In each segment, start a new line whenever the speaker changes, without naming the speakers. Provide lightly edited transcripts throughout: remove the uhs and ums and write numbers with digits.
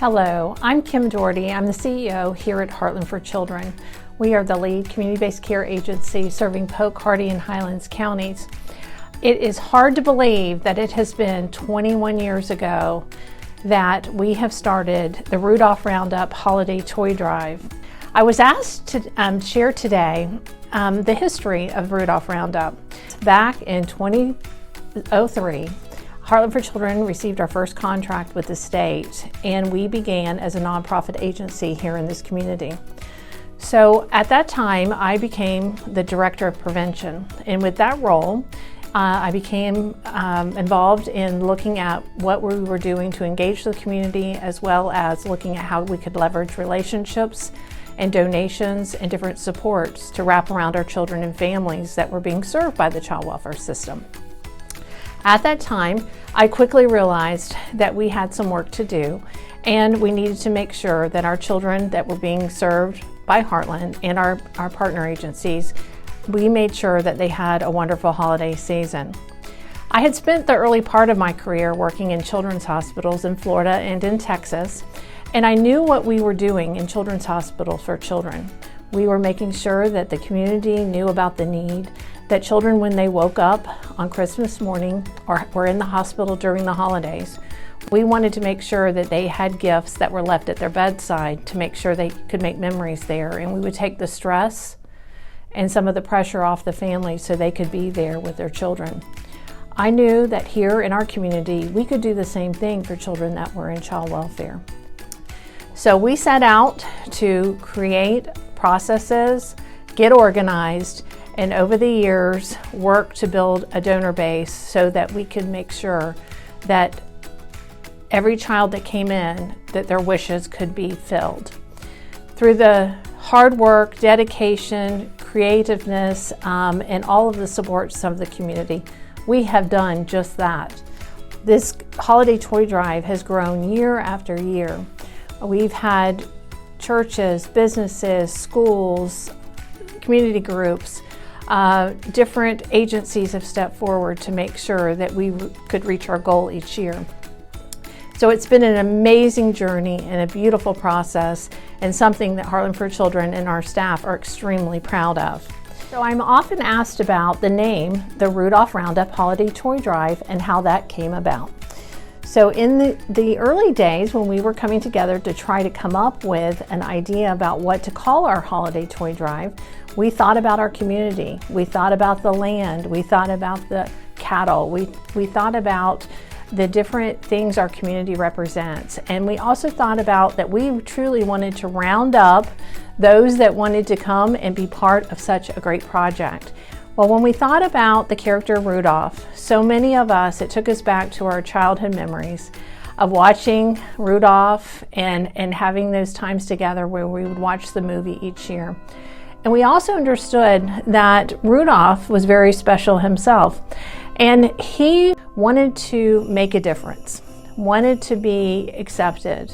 Hello, I'm Kim Daugherty. I'm the CEO here at Heartland for Children. We are the lead community-based care agency serving Polk, Hardee, and Highlands counties. It is hard to believe that it has been 21 years ago that we have started the Rudolph Round-Up Holiday Toy Drive. I was asked to share today the history of Rudolph Round-Up. Back in 2003, Heartland for Children received our first contract with the state, and we began as a nonprofit agency here in this community. So at that time, I became the director of prevention, and with that role, I became involved in looking at what we were doing to engage the community, as well as looking at how we could leverage relationships and donations and different supports to wrap around our children and families that were being served by the child welfare system. At that time, I quickly realized that we had some work to do, and we needed to make sure that our children that were being served by Heartland and our partner agencies, we made sure that they had a wonderful holiday season. I had spent the early part of my career working in children's hospitals in Florida and in Texas, and I knew what we were doing in children's hospitals for children. We were making sure that the community knew about the need, that children, when they woke up on Christmas morning or were in the hospital during the holidays, we wanted to make sure that they had gifts that were left at their bedside to make sure they could make memories there. And we would take the stress and some of the pressure off the family so they could be there with their children. I knew that here in our community, we could do the same thing for children that were in child welfare. So we set out to create processes, get organized, and over the years work to build a donor base so that we could make sure that every child that came in, that their wishes could be filled. Through the hard work, dedication, creativeness, and all of the supports of the community, we have done just that. This holiday toy drive has grown year after year. We've had churches, businesses, schools, community groups, different agencies have stepped forward to make sure that we could reach our goal each year. So it's been an amazing journey and a beautiful process, and something that Heartland for Children and our staff are extremely proud of. So I'm often asked about the name, the Rudolph Round-Up Holiday Toy Drive, and how that came about. So in the early days when we were coming together to try to come up with an idea about what to call our holiday toy drive, we thought about our community, we thought about the land, we thought about the cattle, we thought about the different things our community represents. And we also thought about that we truly wanted to round up those that wanted to come and be part of such a great project. Well, when we thought about the character Rudolph, so many of us, it took us back to our childhood memories of watching Rudolph and having those times together where we would watch the movie each year. And we also understood that Rudolph was very special himself, and he wanted to make a difference, wanted to be accepted,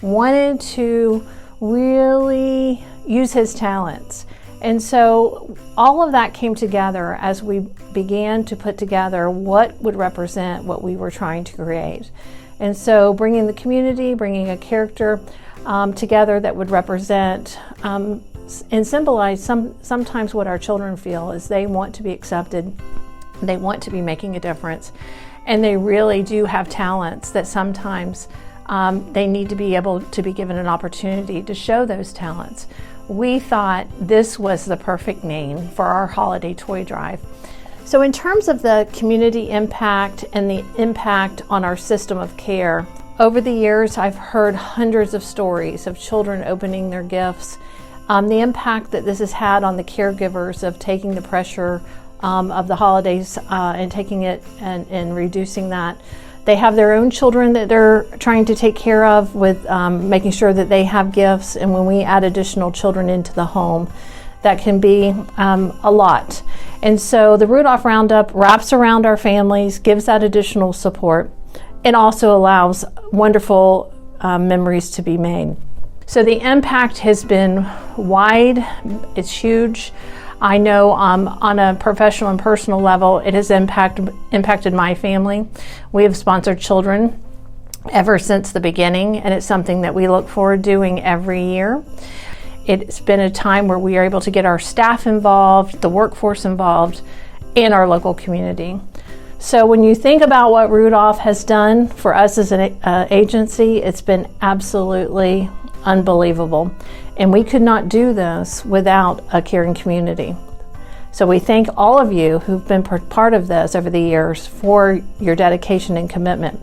wanted to really use his talents. And so all of that came together as we began to put together what would represent what we were trying to create. And so bringing the community, bringing a character together that would represent and symbolize sometimes what our children feel is they want to be accepted, they want to be making a difference, and they really do have talents that sometimes they need to be able to be given an opportunity to show those talents. We thought this was the perfect name for our holiday toy drive. So in terms of the community impact and the impact on our system of care, over the years I've heard hundreds of stories of children opening their gifts, the impact that this has had on the caregivers of taking the pressure of the holidays and taking it and reducing that. They have their own children that they're trying to take care of with making sure that they have gifts, and when we add additional children into the home, that can be a lot. And so the Rudolph Roundup wraps around our families, gives that additional support, and also allows wonderful memories to be made. So the impact has been wide, it's huge. I know on a professional and personal level, it has impacted my family. We have sponsored children ever since the beginning, and it's something that we look forward to doing every year. It's been a time where we are able to get our staff involved, the workforce involved, and our local community. So when you think about what Rudolph has done for us as an agency, it's been absolutely unbelievable. And we could not do this without a caring community. So we thank all of you who've been part of this over the years for your dedication and commitment.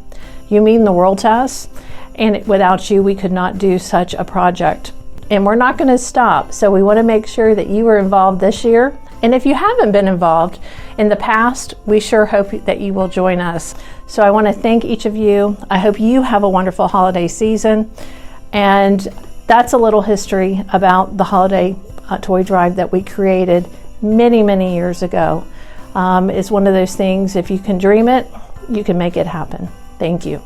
You mean the world to us, and without you, we could not do such a project. And we're not going to stop, so we want to make sure that you are involved this year. And if you haven't been involved in the past, we sure hope that you will join us. So I want to thank each of you. I hope you have a wonderful holiday season. And that's a little history about the holiday toy drive that we created many, many years ago. It's one of those things, if you can dream it, you can make it happen. Thank you.